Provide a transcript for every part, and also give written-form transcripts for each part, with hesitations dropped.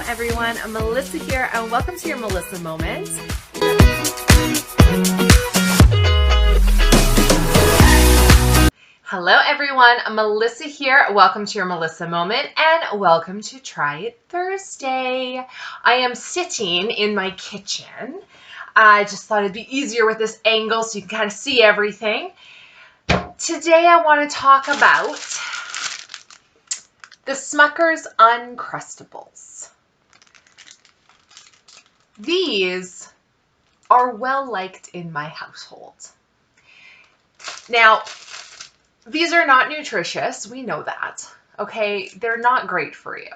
everyone, I'm Melissa here and welcome to your Melissa Moment. Hello everyone, I'm Melissa here. Welcome to your Melissa Moment and welcome to Try It Thursday. I am sitting in my kitchen. I just thought it'd be easier with this angle so you can kind of see everything. Today I want to talk about the Smucker's Uncrustables. These are well liked in my household. Now, these are not nutritious, we know that, okay? They're not great for you.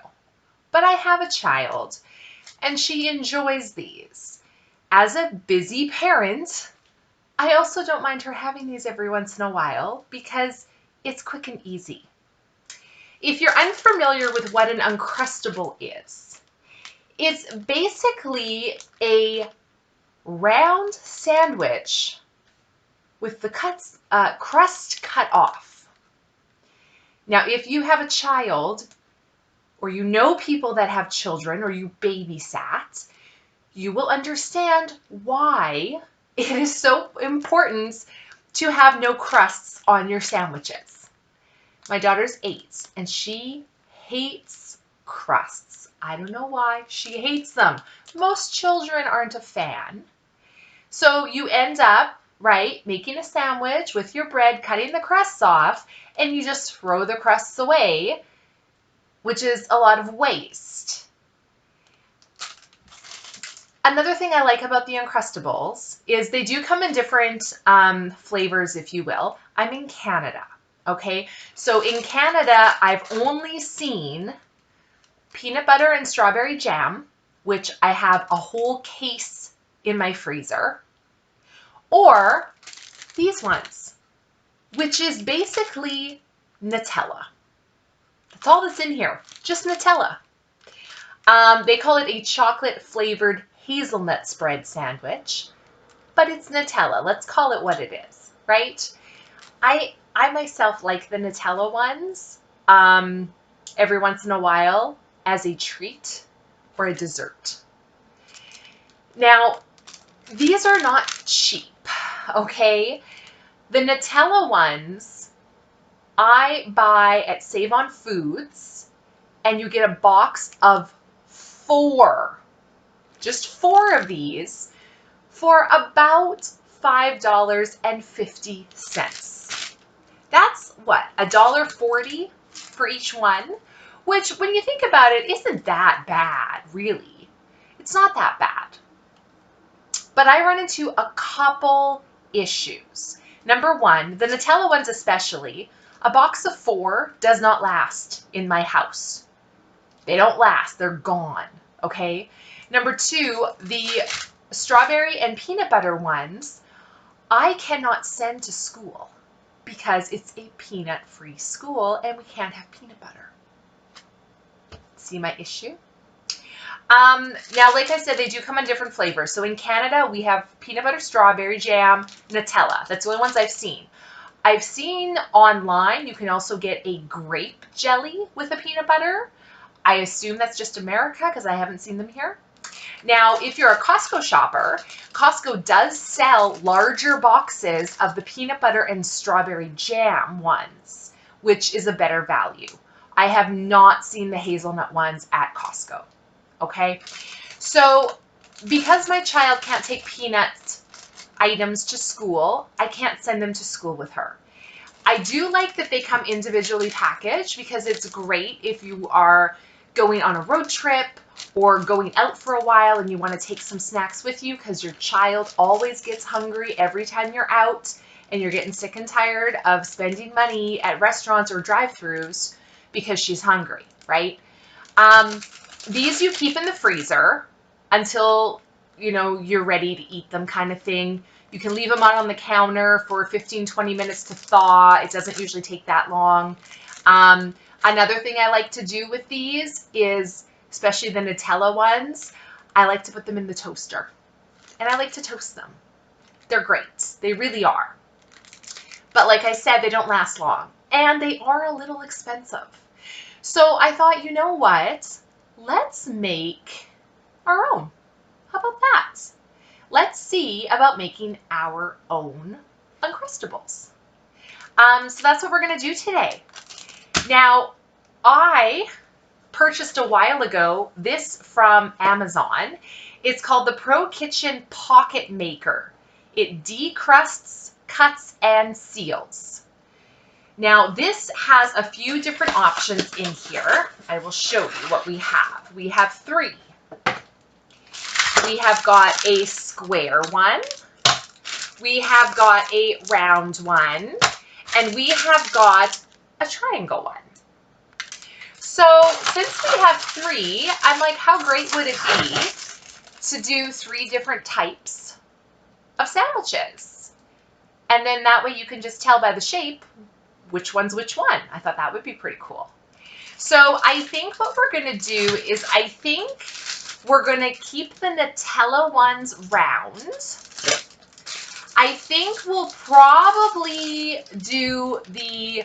But I have a child, and she enjoys these. As a busy parent, I also don't mind her having these every once in a while because it's quick and easy. If you're unfamiliar with what an Uncrustable is, it's basically a round sandwich with the crust cut off. Now, if you have a child, or you know people that have children, or you babysat, you will understand why it is so important to have no crusts on your sandwiches. My daughter's 8, and she hates crusts. I don't know why. She hates them. Most children aren't a fan. So you end up, right, making a sandwich with your bread, cutting the crusts off, and you just throw the crusts away, which is a lot of waste. Another thing I like about the Uncrustables is they do come in different flavors, if you will. I'm in Canada, okay? So in Canada, I've only seen peanut butter and strawberry jam, which I have a whole case in my freezer, or these ones, which is basically Nutella. That's all that's in here, just Nutella. They call it a chocolate flavored hazelnut spread sandwich, but it's Nutella. Let's call it what it is, right? I myself like the Nutella ones every once in a while as a treat or a dessert. Now, these are not cheap, okay? The Nutella ones I buy at Save On Foods, and you get a box of 4, just 4 of these for about $5.50. That's what, $1.40 for each one, which when you think about it, isn't that bad, really. It's not that bad. But I run into a couple issues. Number one, the Nutella ones especially, a box of 4 does not last in my house. They don't last, they're gone, okay? Number 2, the strawberry and peanut butter ones, I cannot send to school because it's a peanut-free school and we can't have peanut butter. See my issue? Now, like I said, they do come in different flavors. So in Canada, we have peanut butter, strawberry jam, Nutella. That's the only ones I've seen. I've seen online, you can also get a grape jelly with a peanut butter. I assume that's just America because I haven't seen them here. Now, if you're a Costco shopper, Costco does sell larger boxes of the peanut butter and strawberry jam ones, which is a better value. I have not seen the hazelnut ones at Costco. Okay, so because my child can't take peanut items to school, I can't send them to school with her. I do like that they come individually packaged because it's great if you are going on a road trip or going out for a while and you want to take some snacks with you because your child always gets hungry every time you're out and you're getting sick and tired of spending money at restaurants or drive-thrus because she's hungry, right? These you keep in the freezer until, you know, you're ready to eat them kind of thing. You can leave them out on the counter for 15-20 minutes to thaw. It doesn't usually take that long. Another thing I like to do with these is, especially the Nutella ones, I like to put them in the toaster. And I like to toast them. They're great. They really are. But like I said, they don't last long. And they are a little expensive. So I thought, you know what? let's make our own. How about that? Let's see about making our own Uncrustables. So that's what we're going to do today. Now, I purchased a while ago this from Amazon. It's called the Pro Kitchen Pocket Maker. It decrusts, cuts, and seals. Now, this has a few different options in here. I will show you what we have. We have 3. We have got a square one. We have got a round one. And we have got a triangle one. So since we have 3, I'm like, how great would it be to do 3 different types of sandwiches? And then that way you can just tell by the shape which one's which one. I thought that would be pretty cool. So I think what we're going to do is I think we're going to keep the Nutella ones round. I think we'll probably do the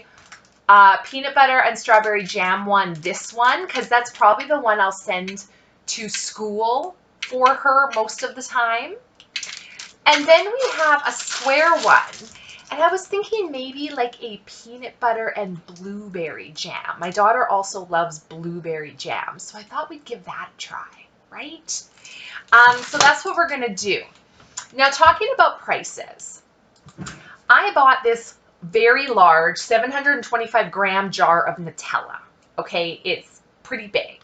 peanut butter and strawberry jam one, this one, because that's probably the one I'll send to school for her most of the time. And then we have a square one. And I was thinking maybe like a peanut butter and blueberry jam. My daughter also loves blueberry jam, so I thought we'd give that a try, right? So that's what we're going to do. Now, talking about prices, I bought this very large 725 gram jar of Nutella. Okay, it's pretty big.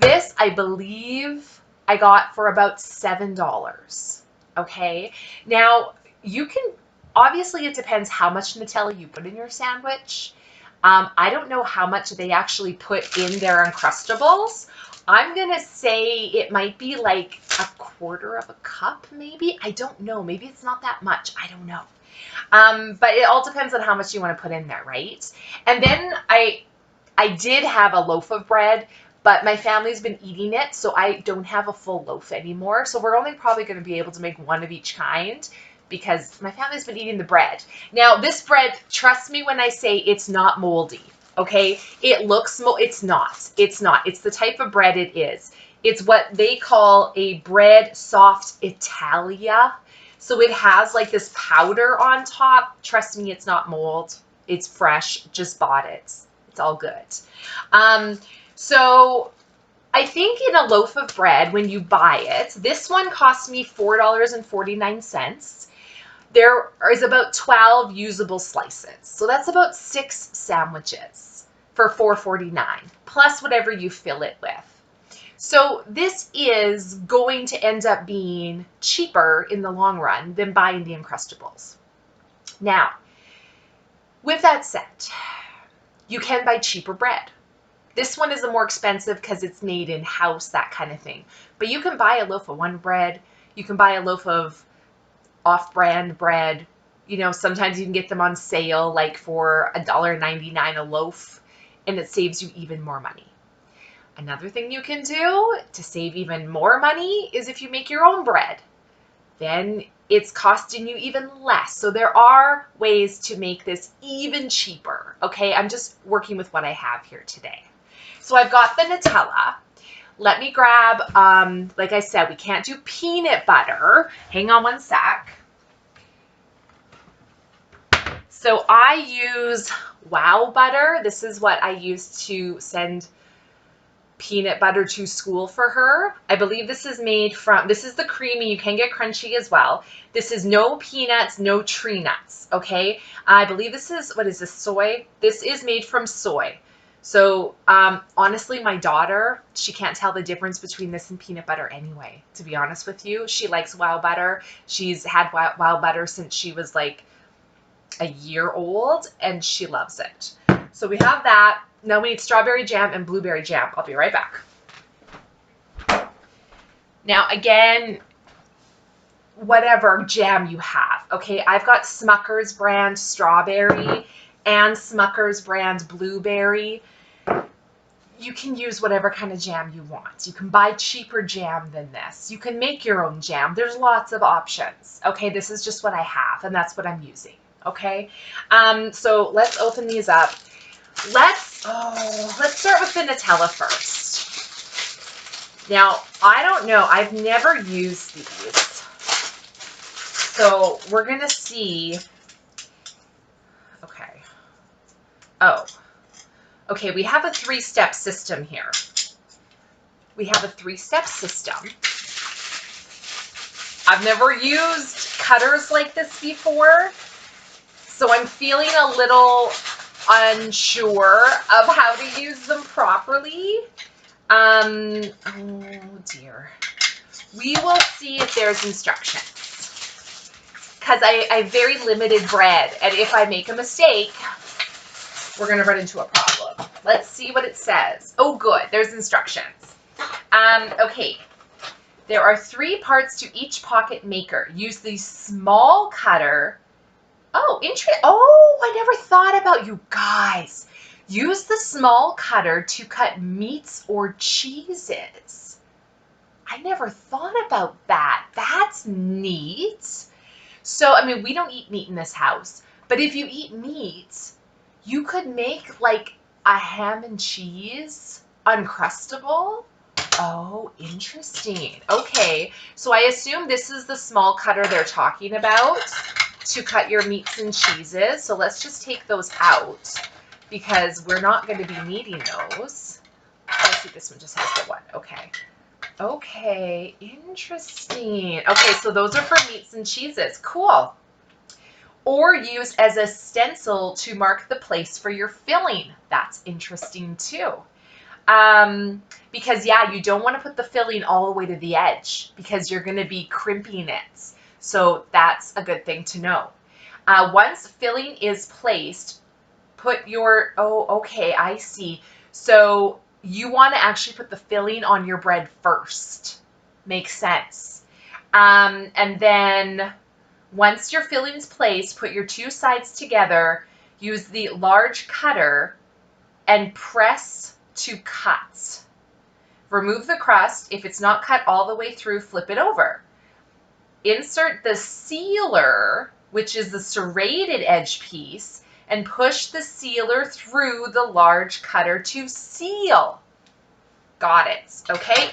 This, I believe, I got for about $7. Okay, now you can, obviously it depends how much Nutella you put in your sandwich. I don't know how much they actually put in their Uncrustables. I'm going to say it might be like a quarter of a cup, maybe. I don't know. Maybe it's not that much. I don't know. But it all depends on how much you want to put in there, right? And then I did have a loaf of bread, but my family's been eating it, so I don't have a full loaf anymore. So we're only probably going to be able to make one of each kind because my family's been eating the bread. Now, this bread, trust me when I say it's not moldy, okay? It looks, it's not. It's not. It's the type of bread it is. It's what they call a bread soft Italia. So it has like this powder on top. Trust me, it's not mold. It's fresh. Just bought it. It's all good. So I think in a loaf of bread, when you buy it, this one cost me $4.49. There is about 12 usable slices. So that's about 6 sandwiches for $4.49, plus whatever you fill it with. So this is going to end up being cheaper in the long run than buying the Uncrustables. Now, with that said, you can buy cheaper bread. This one is a more expensive because it's made in-house, that kind of thing. But you can buy a loaf of one bread. You can buy a loaf of off-brand bread. You know, sometimes you can get them on sale, like for $1.99 a loaf, and it saves you even more money. Another thing you can do to save even more money is if you make your own bread. Then it's costing you even less. So there are ways to make this even cheaper. Okay, I'm just working with what I have here today. So I've got the Nutella. Let me grab, like I said, we can't do peanut butter. Hang on one sec. So I use Wow butter. This is what I use to send peanut butter to school for her. I believe this is made from, this is the creamy, you can get crunchy as well. This is no peanuts, no tree nuts, okay? I believe this is, what is this, soy? This is made from soy. So honestly, my daughter, she can't tell the difference between this and peanut butter anyway, to be honest with you. She likes Wow butter. She's had Wow butter since she was like a year old, and she loves it. So we have that. Now we need strawberry jam and blueberry jam. I'll be right back. Now again, whatever jam you have, okay? I've got Smucker's brand strawberry and Smucker's brand blueberry. You can use whatever kind of jam you want. You can buy cheaper jam than this. You can make your own jam. There's lots of options, okay? This is just what I have, and that's what I'm using, okay? So let's open these up. Let's start with the Nutella first. Now, I don't know. I've never used these. So we're going to see. Okay. Oh. Okay, we have a 3-step system here. We have a 3-step system. I've never used cutters like this before, so I'm feeling a little unsure of how to use them properly. Oh dear. We will see if there's instructions, because I have very limited bread, and if I make a mistake, we're going to run into a problem. Let's see what it says. Oh, good. There's instructions. Okay. There are 3 parts to each pocket maker. Use the small cutter. Oh, interesting. Oh, I never thought about, you guys. Use the small cutter to cut meats or cheeses. I never thought about that. That's neat. So, I mean, we don't eat meat in this house, but if you eat meat, you could make like a ham and cheese Uncrustable. Oh, interesting. Okay, so I assume this is the small cutter they're talking about to cut your meats and cheeses. So let's just take those out because we're not going to be needing those. Let's see, this one just has the one. Okay. Okay, interesting. Okay, so those are for meats and cheeses. Cool. Or use as a stencil to mark the place for your filling. That's interesting too. Because yeah, you don't want to put the filling all the way to the edge because you're going to be crimping it. So that's a good thing to know. Once filling is placed, put your, oh, okay, I see. So you want to actually put the filling on your bread first. Makes sense. And then once your filling's placed, put your 2 sides together, use the large cutter and press to cut. Remove the crust. If it's not cut all the way through, flip it over. Insert the sealer, which is the serrated edge piece, and push the sealer through the large cutter to seal. Got it. Okay.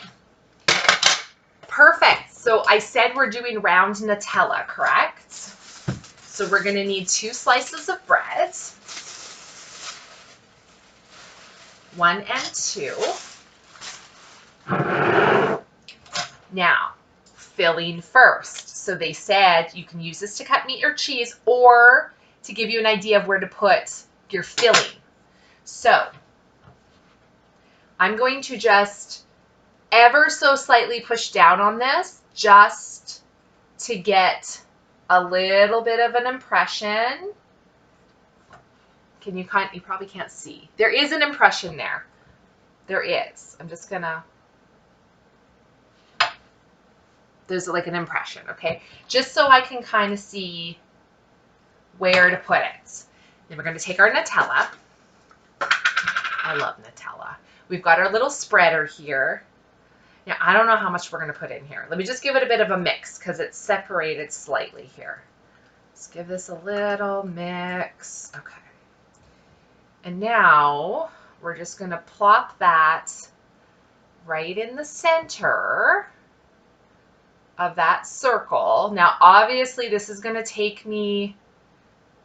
Perfect. So I said we're doing round Nutella, correct? So we're going to need 2 slices of bread. 1 and 2. Now, filling first. So they said you can use this to cut meat or cheese or to give you an idea of where to put your filling. So I'm going to just ever so slightly push down on this just to get a little bit of an impression. You probably can't see. There is an impression there. There is. I'm just gonna, there's like an impression, okay? Just so I can kind of see where to put it. Then we're gonna take our Nutella. I love Nutella. We've got our little spreader here. Now, I don't know how much we're gonna put in here. Let me just give it a bit of a mix because it's separated slightly here. Let's give this a little mix. Okay. And now we're just going to plop that right in the center of that circle. Now, obviously, this is going to take me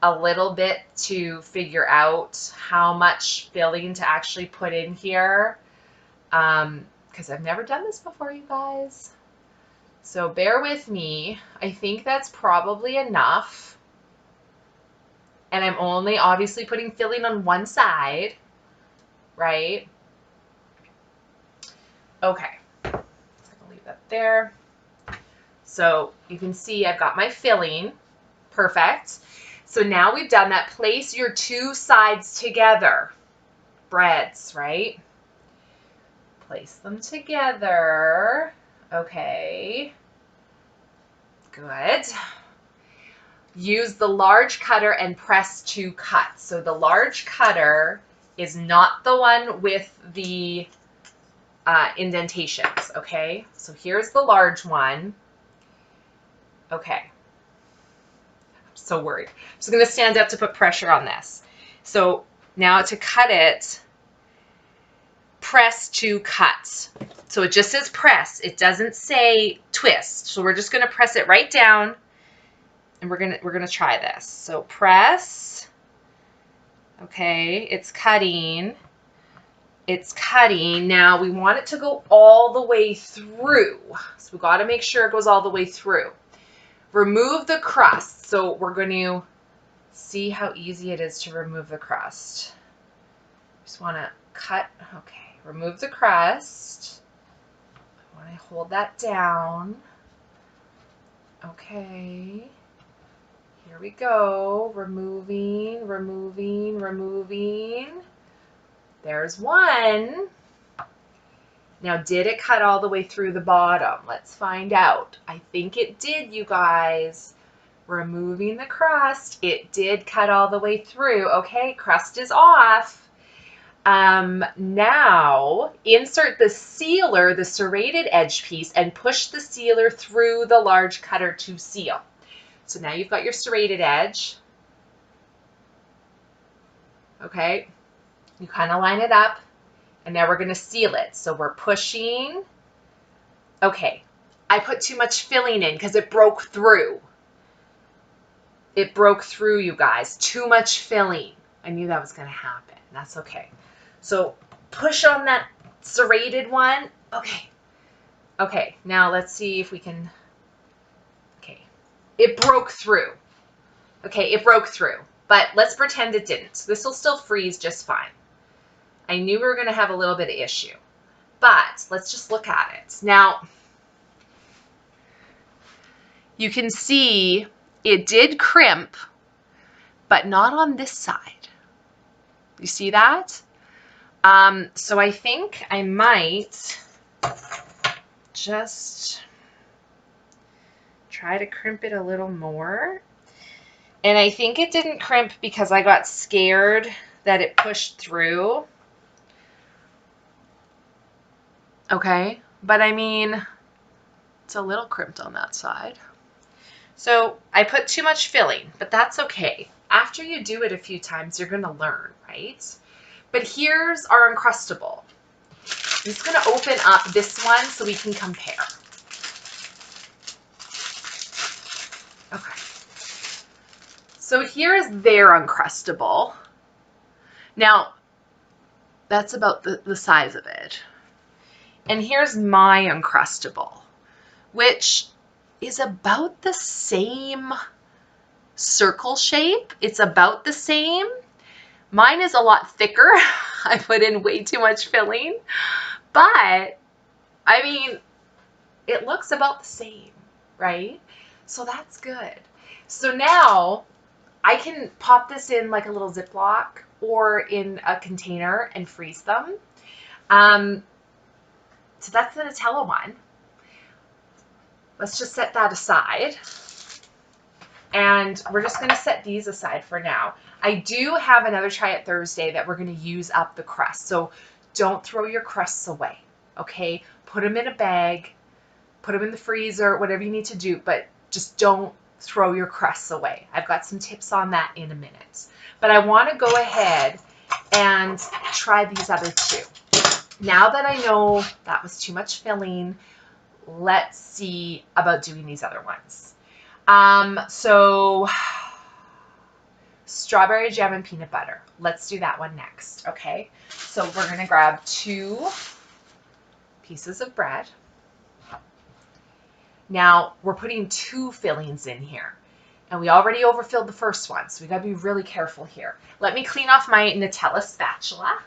a little bit to figure out how much filling to actually put in here because I've never done this before, you guys. So bear with me. I think that's probably enough. And I'm only obviously putting filling on one side, right? Okay, I'm gonna leave that there. So you can see I've got my filling, perfect. So now we've done that. Place your 2 sides together, breads, right? Place them together, okay, good. Use the large cutter and press to cut. So the large cutter is not the one with the indentations, okay? So here's the large one. Okay. I'm so worried. I'm just going to stand up to put pressure on this. So now to cut it, press to cut. So it just says press. It doesn't say twist. So we're just going to press it right down, and we're going to try this. So press. Okay, it's cutting. It's cutting. Now we want it to go all the way through. So we got to make sure it goes all the way through. Remove the crust. So we're going to see how easy it is to remove the crust. Just want to cut. Okay, remove the crust. I want to hold that down. Okay. Here we go. Removing, removing, removing. There's one. Now, did it cut all the way through the bottom? Let's find out. I think it did, you guys. Removing the crust. It did cut all the way through. Okay, crust is off. Now, insert the sealer, the serrated edge piece, and push the sealer through the large cutter to seal. So now you've got your serrated edge. Okay, you kind of line it up, and now we're going to seal it. So we're pushing. Okay, I put too much filling in because it broke through. It broke through, you guys. Too much filling. I knew that was going to happen. That's okay. So push on that serrated one. Okay. Okay, now let's see if we can. Okay, it broke through. Okay, it broke through, but let's pretend it didn't. This will still freeze just fine. I knew we were going to have a little bit of issue, but let's just look at it. Now, you can see it did crimp, but not on this side. You see that? So I think I might just try to crimp it a little more. And I think it didn't crimp because I got scared that it pushed through. Okay, but I mean, it's a little crimped on that side. So I put too much filling, but that's okay. After you do it a few times, you're going to learn, right? But here's our Uncrustable. I'm just going to open up this one so we can compare. Okay. So here is their Uncrustable. Now, that's about the size of it. And here's my Uncrustable, which is about the same circle shape. It's about the same. Mine is a lot thicker. I put in way too much filling, but I mean, it looks about the same, right? So that's good. So now I can pop this in like a little Ziploc or in a container and freeze them. So that's the Nutella one. Let's just set that aside. And we're just going to set these aside for now. I do have another Try It Thursday that we're going to use up the crust. So don't throw your crusts away, okay? Put them in a bag, put them in the freezer, whatever you need to do, but just don't throw your crusts away. I've got some tips on that in a minute. But I want to go ahead and try these other two. Now that I know that was too much filling, let's see about doing these other ones. So strawberry jam and peanut butter. Let's do that one next, okay? So we're going to grab 2 pieces of bread. Now we're putting 2 fillings in here, and we already overfilled the first one, so we got to be really careful here. Let me clean off my Nutella spatula.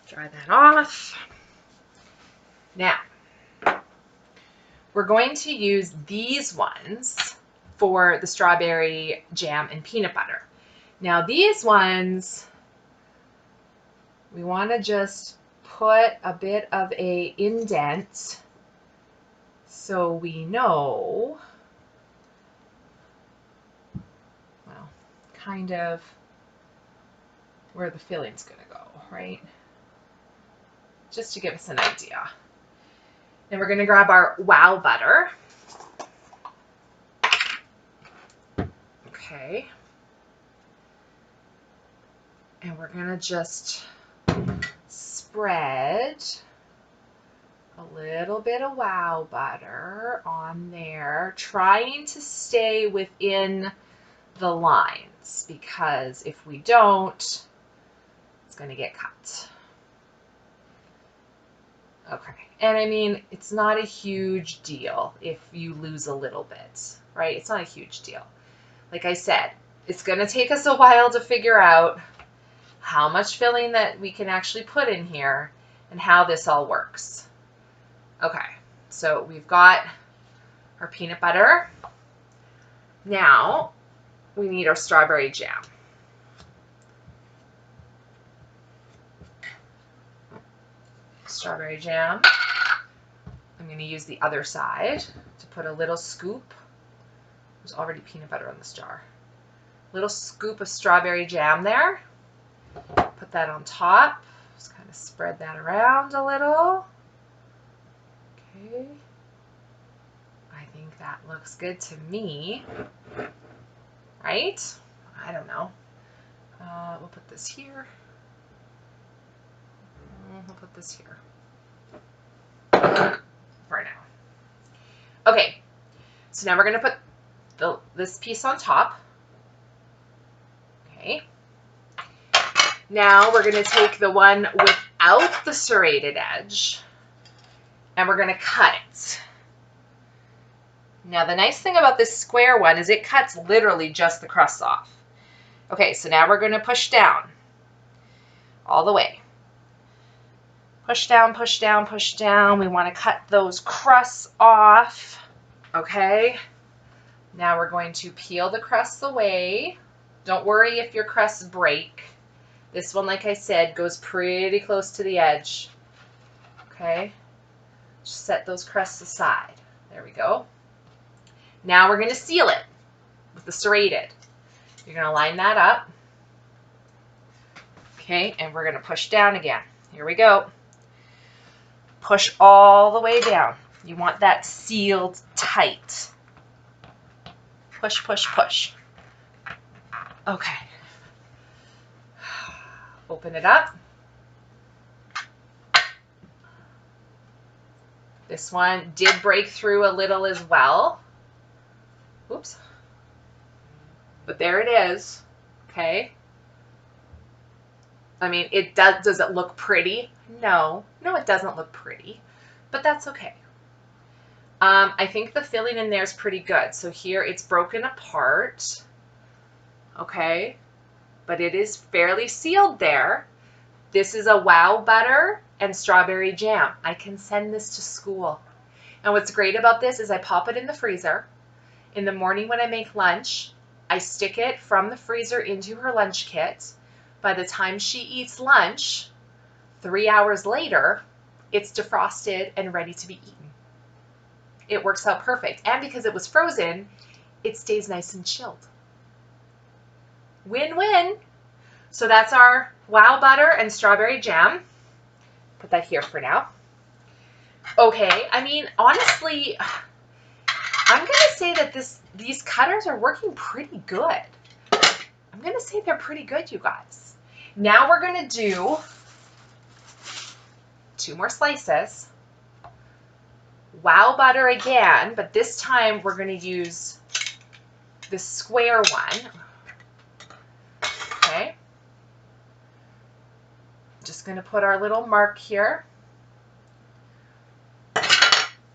Dry that off. Now, we're going to use these ones for the strawberry jam and peanut butter. Now, these ones, we want to just put a bit of a indent So we know, well, kind of where the filling's going to go, right? Just to give us an idea. Then we're going to grab our wow butter. Okay. And we're going to just spread a little bit of wow butter on there, trying to stay within the lines, because if we don't, it's going to get cut. Okay. And I mean, it's not a huge deal if you lose a little bit, right? It's not a huge deal. Like I said, it's going to take us a while to figure out how much filling that we can actually put in here and how this all works. Okay, so we've got our peanut butter. Now we need our strawberry jam. Strawberry jam. I'm going to use the other side to put a little scoop. There's already peanut butter on this jar. Little scoop of strawberry jam there. Put that on top. Just kind of spread that around a little. Okay. I think that looks good to me. Right? I don't know. We'll put this here. We'll put this here. For now. Okay. So now we're going to put this piece on top. Okay. Now we're going to take the one without the serrated edge and we're going to cut it. Now the nice thing about this square one is it cuts literally just the crust off. Okay, so now we're going to push down all the way. Push down, push down, push down. We want to cut those crusts off. Okay. Now we're going to peel the crusts away. Don't worry if your crusts break. This one, like I said, goes pretty close to the edge. Okay. Just set those crusts aside. There we go. Now we're going to seal it with the serrated. You're going to line that up. Okay, and we're going to push down again. Here we go. Push all the way down. You want that sealed tight. Push, push, push. Okay. Open it up. This one did break through a little as well. Oops. But there it is. Okay. I mean, it does it look pretty? No. No, it doesn't look pretty. But that's okay. I think the filling in there is pretty good. So here it's broken apart. Okay. But it is fairly sealed there. This is a wow butter and strawberry jam. I can send this to school. And what's great about this is I pop it in the freezer. In the morning when I make lunch, I stick it from the freezer into her lunch kit. By the time she eats lunch, 3 hours later, it's defrosted and ready to be eaten. It works out perfect. And because it was frozen, it stays nice and chilled. Win-win. So that's our wow butter and strawberry jam. Put that here for now. Okay, I mean, honestly, I'm going to say that these cutters are working pretty good. I'm going to say they're pretty good, you guys. Now we're going to do 2 more slices. Wow butter again, but this time we're going to use the square one. Okay. Just going to put our little mark here.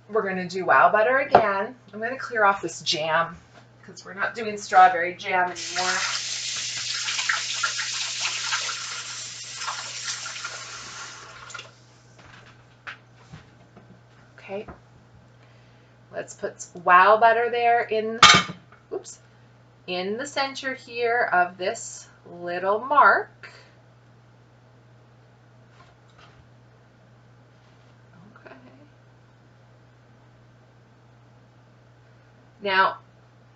We're going to do wow butter again. I'm going to clear off this jam because we're not doing strawberry jam anymore. Okay. Let's put wow butter there in the center here of this little mark. Okay. Now,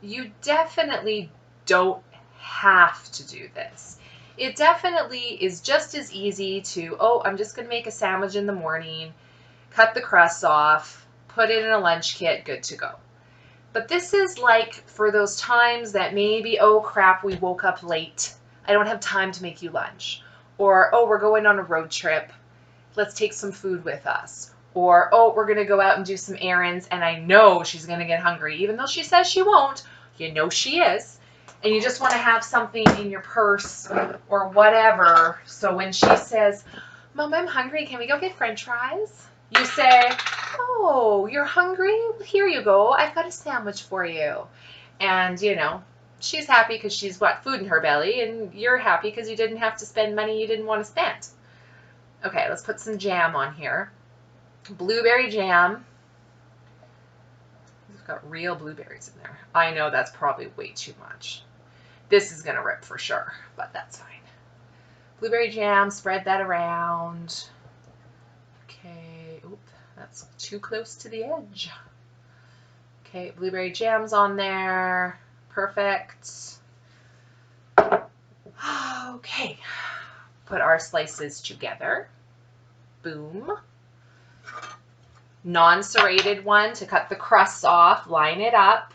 you definitely don't have to do this. It definitely is just as easy to, oh, I'm just going to make a sandwich in the morning, cut the crust off, put it in a lunch kit, good to go. But this is like for those times that maybe, oh crap, we woke up late. I don't have time to make you lunch. Or, oh, we're going on a road trip. Let's take some food with us. Or, oh, we're going to go out and do some errands, and I know she's going to get hungry. Even though she says she won't, you know she is. And you just want to have something in your purse or whatever. So when she says, Mom, I'm hungry. Can we go get French fries? You say, oh, you're hungry? Here you go. I've got a sandwich for you. And, you know, she's happy because she's got food in her belly, and you're happy because you didn't have to spend money you didn't want to spend. Okay, let's put some jam on here. Blueberry jam. It's got real blueberries in there. I know that's probably way too much. This is going to rip for sure, but that's fine. Blueberry jam, spread that around. Okay, oop, that's too close to the edge. Okay, blueberry jam's on there. Perfect. Okay, put our slices together. Boom. Non-serrated one to cut the crusts off. Line it up.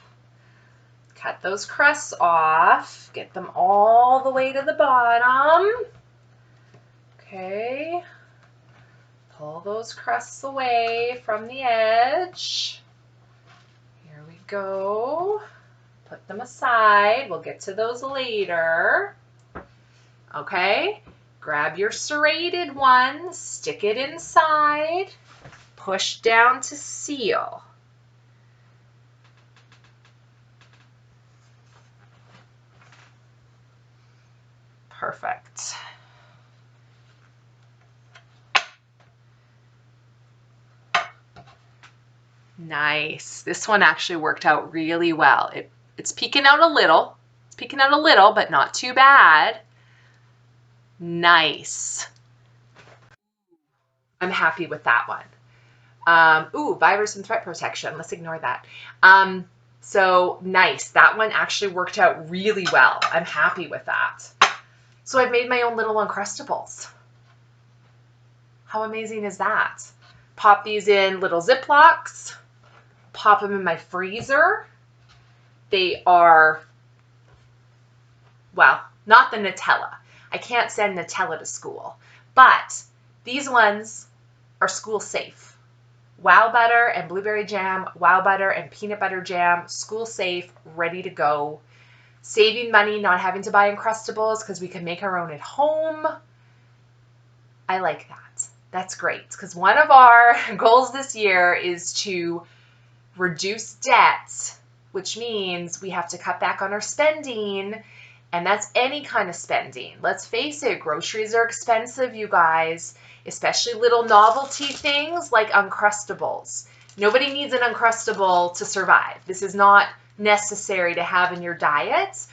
Cut those crusts off. Get them all the way to the bottom. Okay. Pull those crusts away from the edge. Here we go. Put them aside. We'll get to those later. Okay. Grab your serrated one. Stick it inside. Push down to seal. Perfect. Nice. This one actually worked out really well. It's peeking out a little. It's peeking out a little, but not too bad. Nice. I'm happy with that one. Ooh, virus and threat protection. Let's ignore that. So nice. That one actually worked out really well. I'm happy with that. So I've made my own little Uncrustables. How amazing is that? Pop these in little Ziplocs. Pop them in my freezer. They are, well, not the Nutella. I can't send Nutella to school. But these ones are school safe. Wow butter and blueberry jam, wow butter and peanut butter jam, school safe, ready to go. Saving money, not having to buy Uncrustables because we can make our own at home. I like that. That's great because one of our goals this year is to reduce debt, which means we have to cut back on our spending, and that's any kind of spending. Let's face it, groceries are expensive, you guys, especially little novelty things like Uncrustables. Nobody needs an Uncrustable to survive. This is not necessary to have in your diet,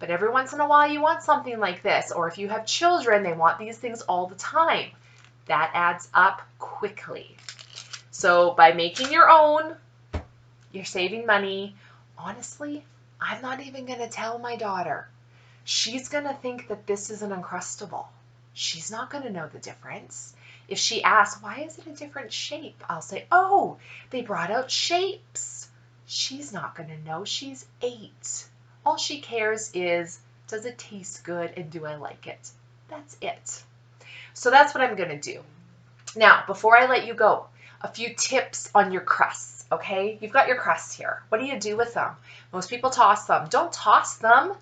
but every once in a while you want something like this, or if you have children, they want these things all the time. That adds up quickly. So by making your own, you're saving money. Honestly, I'm not even going to tell my daughter. She's going to think that this is an Uncrustable. She's not going to know the difference. If she asks, why is it a different shape? I'll say, oh, they brought out shapes. She's not going to know. She's 8. All she cares is, does it taste good and do I like it? That's it. So that's what I'm going to do. Now, before I let you go, a few tips on your crusts, okay? You've got your crusts here. What do you do with them? Most people toss them. Don't toss them.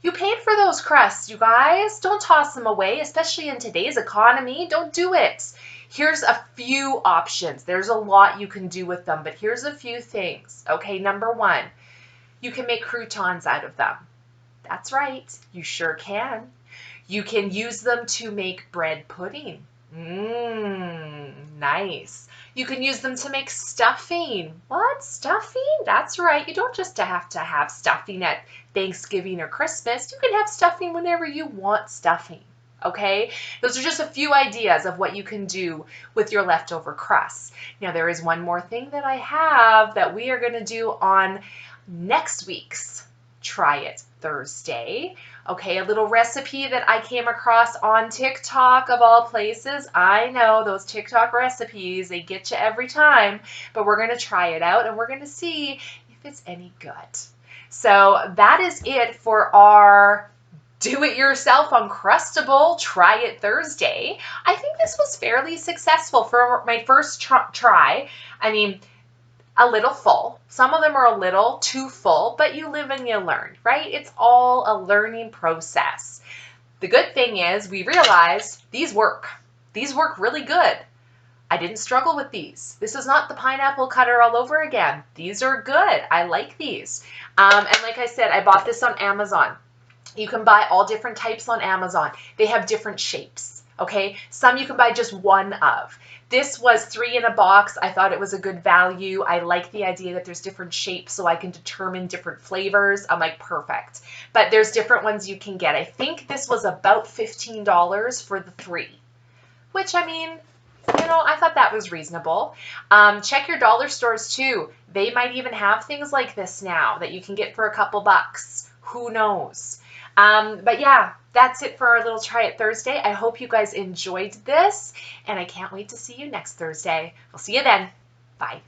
You paid for those crusts, you guys. Don't toss them away, especially in today's economy. Don't do it. Here's a few options. There's a lot you can do with them, but here's a few things. Okay, number 1, you can make croutons out of them. That's right, you sure can. You can use them to make bread pudding. Nice. You can use them to make stuffing. What? Stuffing? That's right. You don't just have to have stuffing at Thanksgiving or Christmas. You can have stuffing whenever you want stuffing. Okay? Those are just a few ideas of what you can do with your leftover crusts. Now, there is one more thing that I have that we are going to do on next week's Try It Thursday. Okay, a little recipe that I came across on TikTok of all places. I know those TikTok recipes, they get you every time, but we're going to try it out and we're going to see if it's any good. So that is it for our do-it-yourself Uncrustable Try It Thursday. I think this was fairly successful for my first try. I mean, a little full. Some of them are a little too full, but you live and you learn, right? It's all a learning process. The good thing is we realize these work. These work really good. I didn't struggle with these. This is not the pineapple cutter all over again. These are good. I like these. And like I said, I bought this on Amazon. You can buy all different types on Amazon. They have different shapes, okay? Some you can buy just one of. This was 3 in a box. I thought it was a good value. I like the idea that there's different shapes so I can determine different flavors. I'm like, perfect. But there's different ones you can get. I think this was about $15 for the 3, which, I mean, you know, I thought that was reasonable. Check your dollar stores too. They might even have things like this now that you can get for a couple bucks. Who knows? But yeah, that's it for our little Try It Thursday. I hope you guys enjoyed this, and I can't wait to see you next Thursday. We'll see you then. Bye.